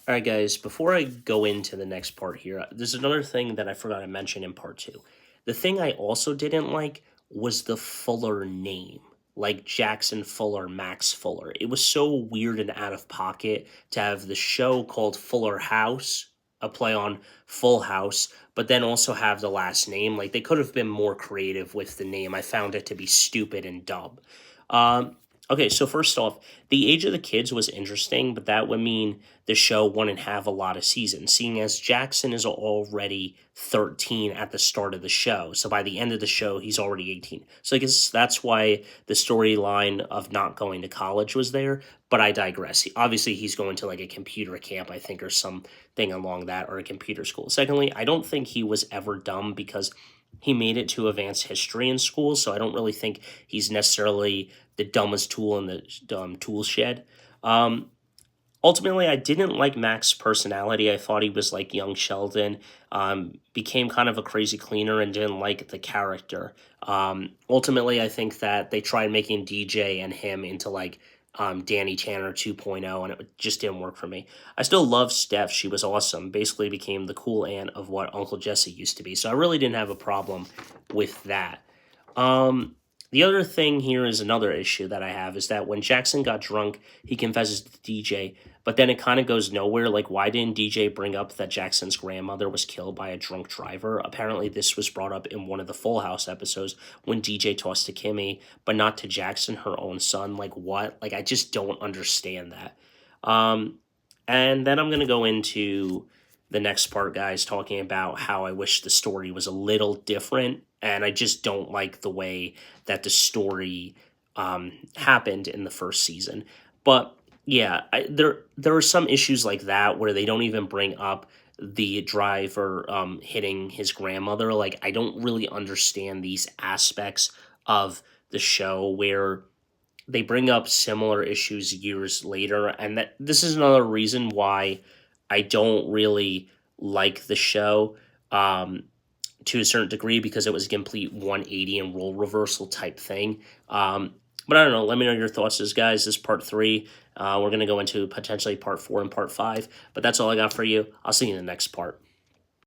All right, guys, before I go into the next part here, there's another thing that I forgot to mention in part two. The thing I also didn't like was the Fuller name, like Jackson Fuller, Max Fuller. It was so weird and out of pocket to have the show called Fuller House, a play on Full House, but then also have the last name. Like, they could have been more creative with the name. I found it to be stupid and dumb. Okay, so first off, the age of the kids was interesting, but that would mean the show wouldn't have a lot of seasons, seeing as Jackson is already 13 at the start of the show. So by the end of the show, he's already 18. So I guess that's why the storyline of not going to college was there, but I digress. Obviously, he's going to like a computer camp, I think, or something along that, or a computer school. Secondly, I don't think he was ever dumb because he made it to advanced history in school, so I don't really think he's necessarily the dumbest tool in the tool shed. Um, Ultimately, I didn't like Mac's personality. I thought he was like young Sheldon. Became kind of a crazy cleaner and didn't like the character. Ultimately, I think that they tried making DJ and him into like Danny Tanner 2.0, and it just didn't work for me. I still love Steph. She was awesome. Basically, became the cool aunt of what Uncle Jesse used to be. So I really didn't have a problem with that. Um, the other thing here is another issue that I have is that when Jackson got drunk, he confesses to DJ, but then it kind of goes nowhere. Like, why didn't DJ bring up that Jackson's grandmother was killed by a drunk driver? Apparently, this was brought up in one of the Full House episodes when DJ talks to Kimmy, but not to Jackson, her own son. Like, what? Like, I just don't understand that. Um, and then I'm going to go into the next part, guys, talking about how I wish the story was a little different. And I just don't like the way that the story happened in the first season. But yeah, there are some issues like that where they don't even bring up the driver hitting his grandmother. Like, I don't really understand these aspects of the show where they bring up similar issues years later, and that this is another reason why I don't really like the show to a certain degree, because it was a complete 180 and role reversal type thing. But I don't know. Let me know your thoughts, as guys. This is part three. We're gonna go into potentially part four and part five. But that's all I got for you. I'll see you in the next part.